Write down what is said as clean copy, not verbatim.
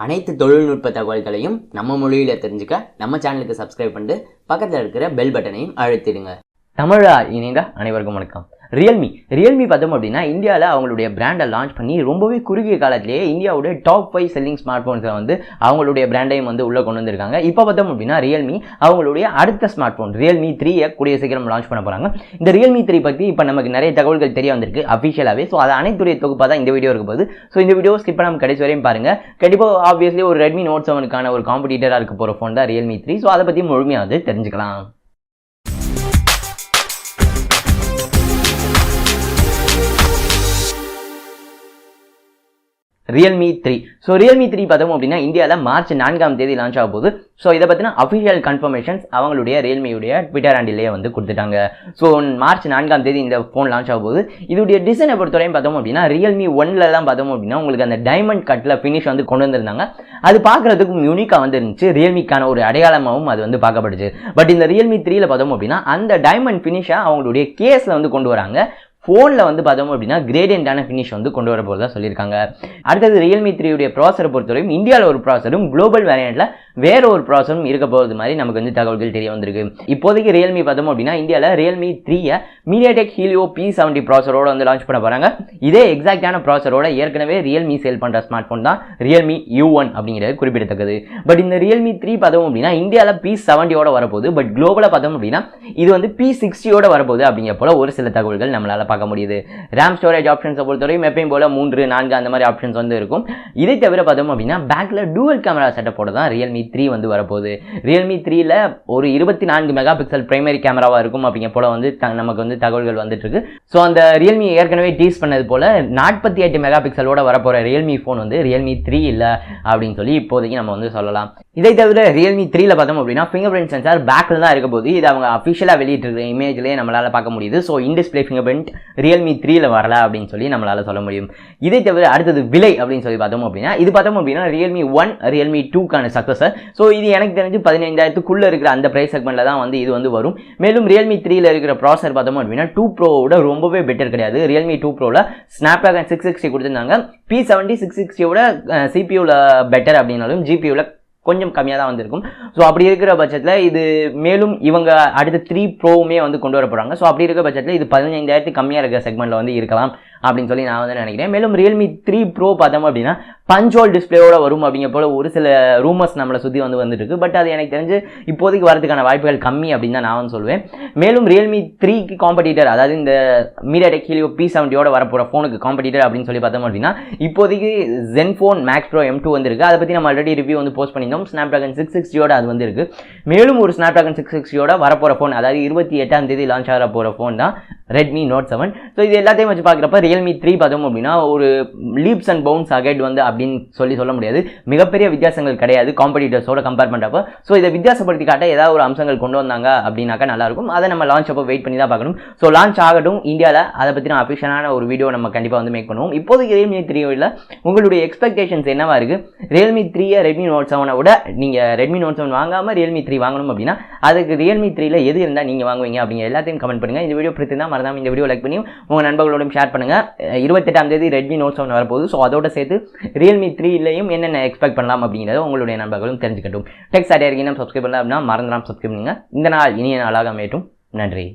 அனைத்து தொழில்நுட்ப தகவல்களையும் நம்ம மொழியில தெரிஞ்சுக்க நம்ம சேனலுக்கு சப்ஸ்கிரைப் பண்ணிட்டு பக்கத்தில் இருக்கிற பெல் பட்டனையும் அழுத்திடுங்க. தமிழா இணைந்த அனைவருக்கும் வணக்கம். ரியல்மி பார்த்தோம் அப்படின்னா இந்தியாவில் அவங்களுடைய பிராண்டை லான்ச் பண்ணி ரொம்பவே குறுகிய காலத்திலேயே இந்தியாவுடைய டாப் 5 செல்லிங் ஸ்மார்ட் ஃபோன்ஸை வந்து அவங்களுடைய பிராண்டையும் வந்து உள்ளே கொண்டு வந்திருக்காங்க. இப்போ பார்த்தோம் அப்படின்னா ரியல்மி அவங்களுடைய அடுத்த ஸ்மார்ட் ஃபோன் ரியல்மி 3 கூடிய சீக்கிரம் லான்ச் பண்ண போகிறாங்க. இந்த ரியல்மி 3 பற்றி இப்போ நமக்கு நிறைய தகவல்கள் தெரிய வந்திருக்கு அஃபிஷியலாகவே. ஸோ அது அனைத்துடைய தொகுப்பாக தான் இந்த வீடியோ இருக்க போகுது. ஸோ இந்த வீடியோ ஸ்கிப் பண்ணாமல் கடைசி வரையும் பாருங்கள். கண்டிப்பாக ஆப்வியஸ்லி ஒரு ரெட்மி நோட் 7க்கான ஒரு காம்படிட்டராக இருக்க போகிற ஃபோன் தான் ரியல்மி 3. ஸோ அதை பற்றி முழுமையாக வந்து தெரிஞ்சுக்கலாம். ரியல்மி 3. ஸோ ரியல்மி 3 பார்த்தோம் அப்படின்னா இந்தியாவில் மார்ச் 4ஆம் தேதி லான்ச் ஆக போகுது. ஸோ இதை பற்றின அஃபிஷியல் கன்ஃபர்மேஷன்ஸ் அவங்களுடைய ரியல்மியுடைய ட்விட்டர் ஹேண்டிலே வந்து கொடுத்துட்டாங்க. ஸோ மார்ச் 4ஆம் தேதி இந்த ஃபோன் லான்ச் ஆக போகுது. இதோடைய டிசைனை பொறுத்தவரையும் பார்த்தோம் அப்படின்னா ரியல்மி 1ல் தான் பார்த்தோம் அப்படின்னா உங்களுக்கு அந்த டைமண்ட் கட்டில் ஃபினிஷ் வந்து கொண்டு வந்திருந்தாங்க. அது பார்க்குறதுக்கும் யூனிக்காக வந்து இருந்துச்சு. ரியல்மிக்கான ஒரு அடையாளமாகவும் அது வந்து பார்க்கப்படுச்சு. பட் இந்த ரியல்மி 3ல் பார்த்தோம் அப்படின்னா அந்த டைமண்ட் ஃபினிஷை அவங்களுடைய கேஸில் வந்து கொண்டு வராங்க. ஃபோனில் வந்து பார்த்தோம் அப்படின்னா கிரேடியண்டான ஃபினிஷ் வந்து கொண்டு வர போகிறதா சொல்லியிருக்காங்க. அடுத்தது ரியல்மி 3 ப்ராசரை பொறுத்தவரையும் இந்தியாவில் ஒரு ப்ராசரும் குளோபல் வேரியண்ட்டில் வேற ஒரு ப்ராசரும் இருக்க போகிறது மாதிரி நமக்கு வந்து தகவல்கள் தெரிய வந்திருக்கு. இப்போதைக்கு ரியல்மி பார்த்தோம் அப்படின்னா இந்தியாவில் ரியல்மி 3 மீடியாடெக் ஹீலியோ P70 ப்ராசரோட வந்து லான்ச் பண்ண போகிறாங்க. இதே எக்ஸாக்டான ப்ராசரோட ஏற்கனவே ரியல்மி சேல் பண்ணுற ஸ்மார்ட் ஃபோன் தான் ரியல்மி U1 அப்படிங்கிறது குறிப்பிடத்தக்கது. பட் இந்த ரியல்மி 3 பார்த்தோம் அப்படின்னா இந்தியாவில் P70யோட வரப்போகுது. பட் குளோபலாக பார்த்தோம் அப்படின்னா இது வந்து P60யோட வரப்போகுது அப்படிங்கிற போல ஒரு சில தகவல்கள் நம்மளால் பார்க்க முடியுது. ரேம் ஸ்டோரேஜ் ஆப்ஷன்ஸை பொறுத்தவரையும் எப்பயும் போல 3, 4 அந்த மாதிரி ஆப்ஷன்ஸ் வந்து இருக்கும். இதை தவிர பார்த்தோம் அப்படின்னா பேக்ல டூவல் கேமரா செட்டப்போட தான் ரியல்மி 3 வந்து வரப்போகுது. ரியல்மி 3ல ஒரு 24 மெகா பிக்சல் பிரைமரி கேமராவா இருக்கும் அப்படிங்கிற போல வந்து நமக்கு வந்து தகவல்கள் வந்துட்டு இருக்கு. ஸோ அந்த ரியல்மி ஏற்கனவே டீஸ் பண்ணது போல 48 மெகா பிக்சலோட வரப்போற ரியல்மி ஃபோன் வந்து ரியல்மி 3 இல்லை அப்படின்னு சொல்லி இப்போதைக்கு நம்ம வந்து சொல்லலாம். இதை தவிர ரியல்மி 3ல பார்த்தோம் அப்படின்னா ஃபிங்கர் பிரிண்ட் சென்சார் பேக்ல தான் இருக்க போது. இது அவங்க அஃபிஷியலாக வெளியிட்டிருக்கிற இமேஜ்லேயே நம்மளால பார்க்க முடியுது. So in display fingerprint Realme 3ல வரல அப்படின்னு சொல்லி நம்மளால சொல்ல முடியும். இதை தவிர அடுத்தது விலை அப்படின்னு சொல்லி பார்த்தோம் அப்படின்னா இது பார்த்தோம் அப்படின்னா ரியல்மி 1 ரியல்மி 2க்கான சக்சஸர். ஸோ இது எனக்கு தெரிஞ்சு 15,000க்குள்ள இருக்கிற அந்த பிரைஸ் செக்மெண்ட்ல தான் வந்து இது வந்து வரும். மேலும் ரியல்மி 3ல இருக்கிற ப்ராசர் பார்த்தோம் அப்படின்னா 2 ப்ரோவோட ரொம்பவே பெட்டர் கிடையாது. ரியல்மி 2 ப்ரோல ஸ்னாப்டிராகன் 660 கொடுத்துருந்தாங்க. P70 660யோட சிபியூல பெட்டர் அப்படின்னாலும் ஜிபியூல கொஞ்சம் கம்மியாக தான் வந்திருக்கும். ஸோ அப்படி இருக்கிற பட்சத்தில் இது மேலும் இவங்க அடுத்த 3 ப்ரோவுமே வந்து கொண்டு வர போகிறாங்க. ஸோ அப்படி இருக்கிற பட்சத்தில் இது 15,000 கம்மியாக இருக்கிற செக்மெண்ட்டில் வந்து இருக்கலாம் அப்படின்னு சொல்லி நான் வந்து நினைக்கிறேன். மேலும் ரியல்மி 3 ப்ரோ பார்த்தோம் அப்படின்னா பஞ்ச்ஹோல் டிஸ்பிளேயோட வரும் அப்படிங்கிற போல ஒரு சில ரூமர்ஸ் நம்மளை சுற்றி வந்துட்டு இருக்கு. பட் அது எனக்கு தெரிஞ்சு இப்போதைக்கு வரதுக்கான வாய்ப்புகள் கம்மி அப்படின்னு தான் நான் வந்து சொல்லுவேன். மேலும் ரியல்மி 3க்கு காம்படிட்டர் அதாவது இந்த மீடியாடெக் ஹீலியோ P70யோட வரப்போகிற ஃபோனுக்கு காம்படிட்டர் அப்படின்னு சொல்லி பார்த்தோம் அப்படின்னா இப்போதைக்கு ZenFone Max Pro M2 வந்துருக்கு. அதை பற்றி நம்ம ஆல்ரெடி ரிவ்யூ வந்து போஸ்ட் பண்ணியிருந்தோம். ஸ்னாப்டிராகன் 660யோட அது வந்து இருக்கு. மேலும் ஒரு ஸ்னாப்டிராகன் 660யோட வரப்போகிற ஃபோன் அதாவது 28ஆம் தேதி லான்ச் ஆக போகிற ஃபோன் தான் ரெட்மி நோட் 7. ஸோ இது எல்லாத்தையும் வச்சு பார்க்குறப்ப ரியல்மி 3 பார்த்தோம் அப்படின்னா ஒரு லீப்ஸ் அண்ட் பவுன்ஸ் அகைட் வந்து அப்படின்னு சொல்ல முடியாது. மிகப்பெரிய வித்தியாசங்கள் கிடையாது காம்படிட்டர்ஸோட கம்பேர் பண்ணுறப்ப. ஸோ இதை வித்தியாசப்படுத்தி காட்ட ஏதாவது ஒரு அம்சங்கள் கொண்டு வந்தாங்க அப்படின்னாக்கா நல்லாயிருக்கும். அதை நம்ம லான்ச் அப்போ வெயிட் பண்ணி தான் பார்க்கணும். ஸோ லான்ச் ஆகட்டும். இந்தியாவில் அதை பற்றி நான் அஃபிஷியலான ஒரு வீடியோ நம்ம கண்டிப்பாக வந்து மேக் பண்ணுவோம். இப்போதைக்கு ரியல்மி 3ல உங்களுடைய எக்ஸ்பெக்டேஷன்ஸ் என்னவா இருக்குது? ரியல்மி 3 ரெட்மி நோட் 7 விட நீங்கள் ரெட்மி நோட் 7 வாங்காமல் ரியல்மி 3 வாங்கணும் அப்படின்னா அதுக்கு ரியல்மி 3ல எது இருந்தால் நீங்கள் வாங்குவீங்க அப்படிங்கிற எல்லாத்தையும் கமெண்ட் பண்ணுங்கள். இந்த வீடியோ பிடிச்சிருந்தா மறக்காம இந்த வீடியோ லைக் பண்ணி உங்கள் நண்பர்களோடும் ஷேர் பண்ணுங்கள். 28ஆம் தேதி ரெட்மி நோட் 7 வரப்போகுது. ஸோ அதோட சேர்த்து ரியல்மி 3லையும் என்னென்ன எக்ஸ்பெக்ட் பண்ணலாம் அப்படிங்கிறத உங்களுடைய நண்பர்களும் தெரிஞ்சுக்கட்டும். டெக் சாட்டியர் சப்ஸ்கிரைப் பண்ணலாம் அப்படின்னா மறந்துடாம சப்ஸ்கிரைப் பண்ணுங்க. இந்த நாள் இனிய நாளாக அமையட்டும். நன்றி.